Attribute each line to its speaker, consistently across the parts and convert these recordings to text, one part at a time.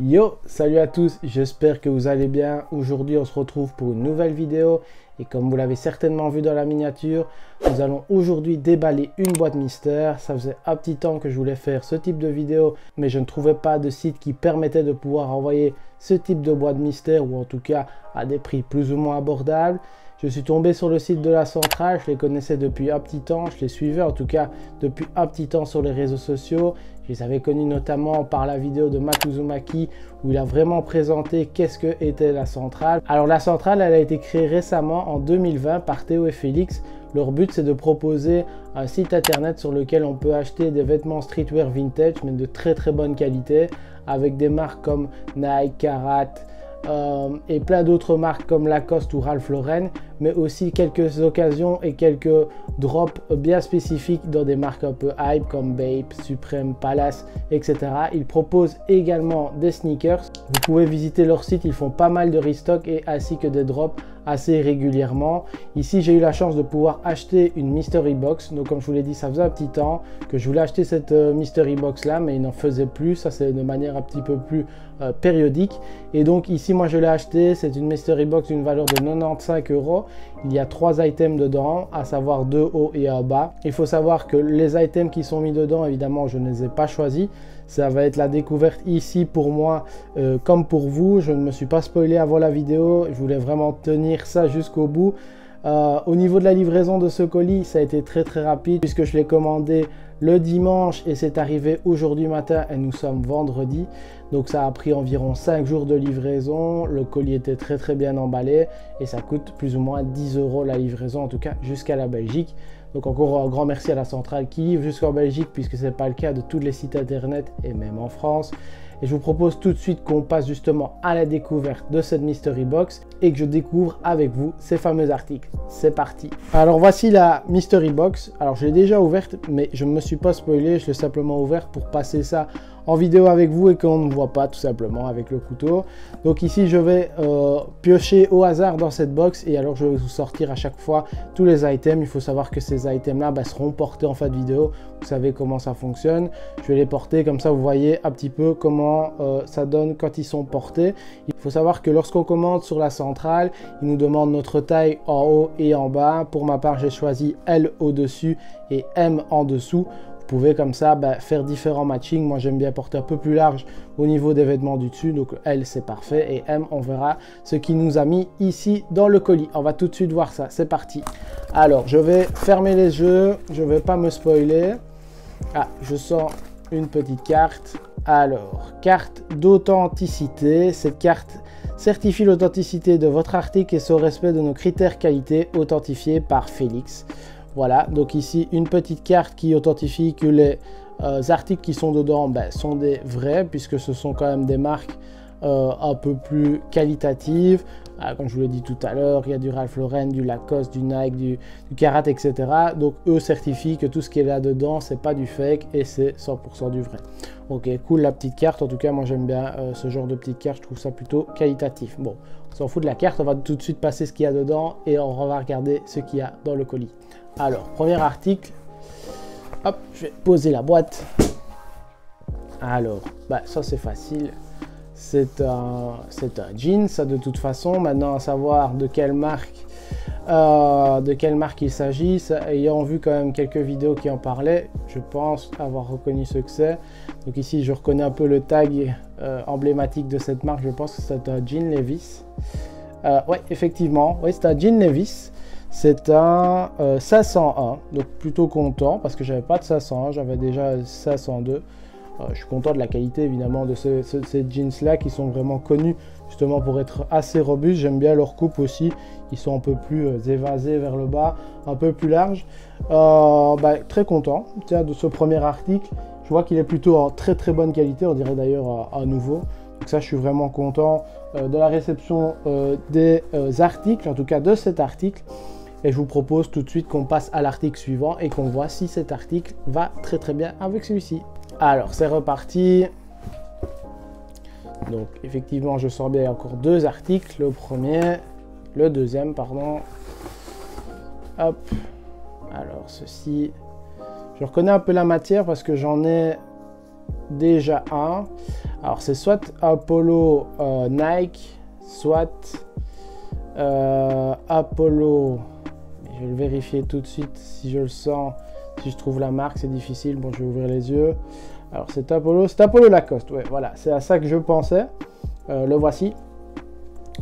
Speaker 1: Yo, salut à tous, j'espère que vous allez bien. Aujourd'hui, on se retrouve pour une nouvelle vidéo. Et comme vous l'avez certainement vu dans la miniature, nous allons aujourd'hui déballer une boîte mystère. Ça faisait un petit temps que je voulais faire ce type de vidéo, mais je ne trouvais pas de site qui permettait de pouvoir envoyer ce type de boîte mystère, ou en tout cas à des prix plus ou moins abordables. Je suis tombé sur le site de la centrale, je les connaissais depuis un petit temps, je les suivais en tout cas depuis un petit temps sur les réseaux sociaux. Je les avais connus notamment par la vidéo de Matt Uzumaki où il a vraiment présenté qu'est-ce que était la centrale. Alors la centrale, elle a été créée récemment en 2020 par Théo et Félix. Leur but, c'est de proposer un site internet sur lequel on peut acheter des vêtements streetwear vintage mais de très bonne qualité avec des marques comme Nike, Karat, et plein d'autres marques comme Lacoste ou Ralph Lauren, mais aussi quelques occasions et quelques drops bien spécifiques dans des marques un peu hype comme Bape, Supreme, Palace, etc. Ils proposent également des sneakers. Vous pouvez visiter leur site, ils font pas mal de restock et ainsi que des drops assez régulièrement. Ici, j'ai eu la chance de pouvoir acheter une mystery box. Donc comme je vous l'ai dit, ça faisait un petit temps que je voulais acheter cette mystery box là, mais il n'en faisait plus. Ça, c'est de manière un petit peu plus périodique. Et donc ici, moi je l'ai acheté. C'est une mystery box d'une valeur de 95 €. Il y a 3 items dedans, à savoir 2 hauts et un bas. Il faut savoir que les items qui sont mis dedans, évidemment, je ne les ai pas choisis. Ça va être la découverte ici pour moi comme pour vous. Je ne me suis pas spoilé avant la vidéo. Je voulais vraiment tenir ça jusqu'au bout. Au niveau de la livraison de ce colis, ça a été très rapide puisque je l'ai commandé le dimanche et c'est arrivé aujourd'hui matin et nous sommes vendredi. Donc ça a pris environ 5 jours de livraison. Le colis était très bien emballé et ça coûte plus ou moins 10 € la livraison, en tout cas jusqu'à la Belgique. Donc encore un grand merci à la centrale qui livre jusqu'en Belgique puisque ce n'est pas le cas de tous les sites internet et même en France. Et je vous propose tout de suite qu'on passe justement à la découverte de cette mystery box et que je découvre avec vous ces fameux articles. C'est parti. Alors voici la mystery box. Alors je l'ai déjà ouverte mais je ne me suis pas spoilé, je l'ai simplement ouverte pour passer ça en vidéo avec vous et qu'on ne voit pas tout simplement avec le couteau. Donc ici je vais piocher au hasard dans cette box et alors je vais vous sortir à chaque fois tous les items. Il faut savoir que ces items là seront portés en fin de vidéo. Vous savez comment ça fonctionne. Je vais les porter comme ça vous voyez un petit peu comment ça donne quand ils sont portés. Il faut savoir que lorsqu'on commande sur la centrale, il nous demande notre taille en haut et en bas. Pour ma part j'ai choisi L au-dessus et M en dessous. Vous pouvez comme ça faire différents matchings. Moi j'aime bien porter un peu plus large au niveau des vêtements du dessus, donc L c'est parfait et M on verra ce qu'il nous a mis ici dans le colis. On va tout de suite voir ça, c'est parti. Alors je vais fermer les yeux, je vais pas me spoiler. Ah, je sors une petite carte. Alors, carte d'authenticité. Cette carte certifie l'authenticité de votre article et son respect de nos critères qualité authentifiés par Félix. Voilà, donc ici une petite carte qui authentifie que les articles qui sont dedans sont des vrais puisque ce sont quand même des marques un peu plus qualitatives. Comme je vous l'ai dit tout à l'heure, il y a du Ralph Lauren, du Lacoste, du Nike, du Karat, etc. Donc eux certifient que tout ce qui est là dedans, c'est pas du fake et c'est 100% du vrai. Ok, cool la petite carte. En tout cas, moi j'aime bien ce genre de petite carte. Je trouve ça plutôt qualitatif. Bon, on s'en fout de la carte. On va tout de suite passer ce qu'il y a dedans et on va regarder ce qu'il y a dans le colis. Alors, premier article. Hop, je vais poser la boîte. Alors, ça c'est facile. C'est un jean, ça de toute façon. Maintenant, à savoir de quelle marque il s'agit. Ayant vu quand même quelques vidéos qui en parlaient, je pense avoir reconnu ce que c'est. Donc ici, je reconnais un peu le tag emblématique de cette marque. Je pense que c'est un jean Levi's. Ouais, effectivement, ouais, c'est un jean Levi's. C'est un 501, donc plutôt content parce que j'avais pas de 501, j'avais déjà 502. Je suis content de la qualité évidemment de ces jeans là qui sont vraiment connus justement pour être assez robustes. J'aime bien leur coupe aussi, ils sont un peu plus évasés vers le bas, un peu plus larges. Très content de ce premier article. Je vois qu'il est plutôt en très bonne qualité, on dirait d'ailleurs à nouveau. Donc ça je suis vraiment content de la réception des articles, en tout cas de cet article. Et je vous propose tout de suite qu'on passe à l'article suivant et qu'on voit si cet article va très bien avec celui-ci. Alors c'est reparti. Donc effectivement je sors bien encore deux articles, le deuxième pardon. Hop. Alors ceci, je reconnais un peu la matière parce que j'en ai déjà un. Alors c'est soit un polo Nike, soit Apollo. Je vais le vérifier tout de suite si je le sens, si je trouve la marque, c'est difficile. Bon, je vais ouvrir les yeux. Alors c'est Apollo Lacoste, ouais, voilà, c'est à ça que je pensais. Le voici.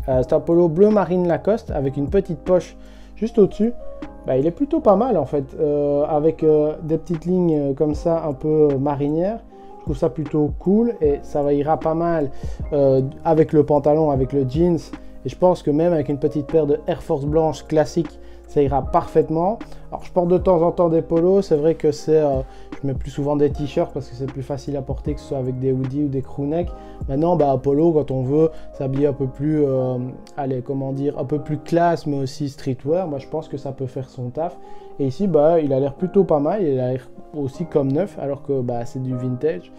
Speaker 1: C'est un polo bleu marine Lacoste avec une petite poche juste au-dessus. Bah, il est plutôt pas mal en fait, avec des petites lignes comme ça un peu marinières. Je trouve ça plutôt cool et ça ira pas mal avec le pantalon, avec le jeans. Et je pense que même avec une petite paire de Air Force blanche classique, ça ira parfaitement. Alors je porte de temps en temps des polos, c'est vrai que je mets plus souvent des t-shirts parce que c'est plus facile à porter que ce soit avec des hoodies ou des crewnecks. Maintenant, bah, polo, quand on veut s'habiller un peu plus, allez, comment dire, un peu plus classe, mais aussi streetwear, bah, je pense que ça peut faire son taf. Et ici, bah, il a l'air plutôt pas mal, il a l'air aussi comme neuf, alors que bah, c'est du vintage.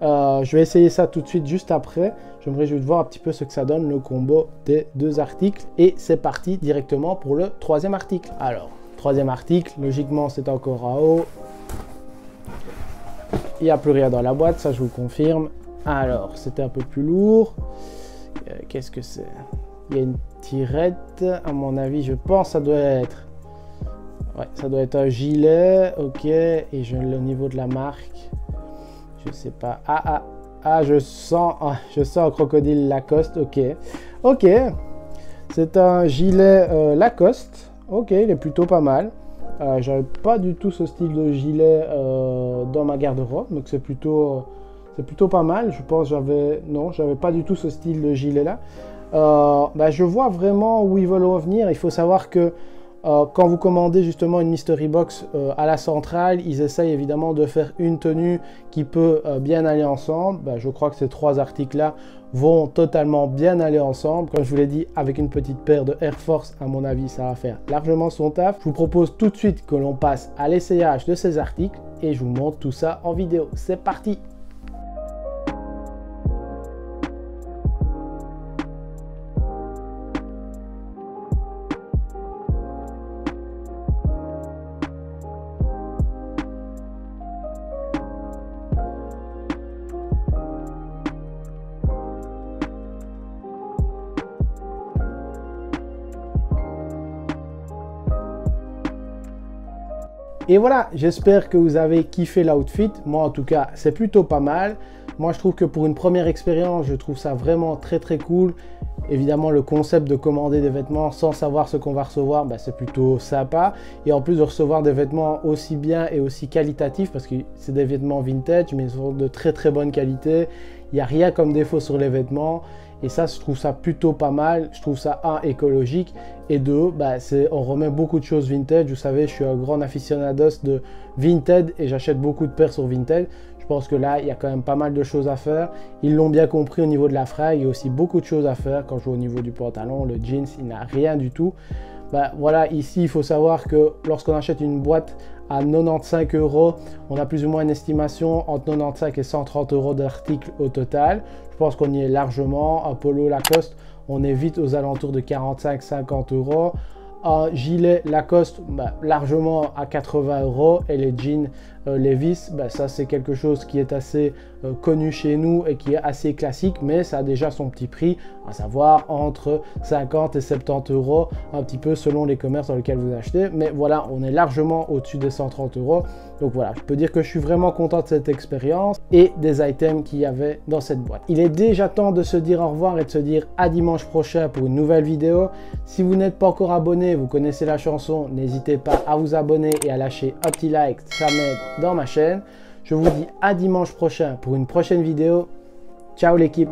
Speaker 1: Je vais essayer ça tout de suite, juste après. J'aimerais juste voir un petit peu ce que ça donne, le combo des deux articles. Et c'est parti directement pour le troisième article. Alors, troisième article, logiquement, c'est encore à eau. Il n'y a plus rien dans la boîte, ça je vous confirme. Alors, c'était un peu plus lourd. Qu'est-ce que c'est? Il y a une tirette, à mon avis, je pense que ça doit être... Ouais, ça doit être un gilet, ok. Et je l'ai au niveau de la marque. Je sais pas. Je sens un crocodile Lacoste, ok. Ok. C'est un gilet Lacoste. Ok, il est plutôt pas mal. J'avais pas du tout ce style de gilet dans ma garde-robe, donc c'est plutôt pas mal. Je pense j'avais pas du tout ce style de gilet là. Bah, je vois vraiment où ils veulent en venir. Il faut savoir que quand vous commandez justement une mystery box à la centrale, ils essayent évidemment de faire une tenue qui peut bien aller ensemble. Bah, je crois que ces trois articles là vont totalement bien aller ensemble. Comme je vous l'ai dit, avec une petite paire de Air Force, à mon avis, ça va faire largement son taf. Je vous propose tout de suite que l'on passe à l'essayage de ces articles et je vous montre tout ça en vidéo. C'est parti! Et voilà, j'espère que vous avez kiffé l'outfit. Moi, en tout cas, c'est plutôt pas mal. Moi, je trouve que pour une première expérience, je trouve ça vraiment très cool. Évidemment, le concept de commander des vêtements sans savoir ce qu'on va recevoir, bah, c'est plutôt sympa. Et en plus de recevoir des vêtements aussi bien et aussi qualitatifs, parce que c'est des vêtements vintage, mais ils sont de très bonne qualité. Il n'y a rien comme défaut sur les vêtements. Et ça, je trouve ça plutôt pas mal. Je trouve ça, un, écologique. Et deux, bah, on remet beaucoup de choses vintage. Vous savez, je suis un grand aficionados de vintage et j'achète beaucoup de paires sur vintage. Je pense que là, il y a quand même pas mal de choses à faire. Ils l'ont bien compris au niveau de la fringue. Il y a aussi beaucoup de choses à faire. Quand je vois au niveau du pantalon, le jeans, il n'a rien du tout. Bah, voilà, ici, il faut savoir que lorsqu'on achète une boîte à 95 €, on a plus ou moins une estimation entre 95 et 130 € d'articles au total. Je pense qu'on y est largement. Un polo Lacoste, on est vite aux alentours de 45-50 €. Un gilet Lacoste, bah, largement à 80 € et les jeans Levi's, bah, ça c'est quelque chose qui est assez connu chez nous et qui est assez classique, mais ça a déjà son petit prix, à savoir entre 50 et 70 €, un petit peu selon les commerces dans lesquels vous achetez. Mais voilà, on est largement au-dessus des 130 €. Donc voilà, je peux dire que je suis vraiment content de cette expérience et des items qu'il y avait dans cette boîte. Il est déjà temps de se dire au revoir et de se dire à dimanche prochain pour une nouvelle vidéo. Si vous n'êtes pas encore abonné, vous connaissez la chanson, n'hésitez pas à vous abonner et à lâcher un petit like, ça m'aide dans ma chaîne. Je vous dis à dimanche prochain pour une prochaine vidéo. Ciao l'équipe!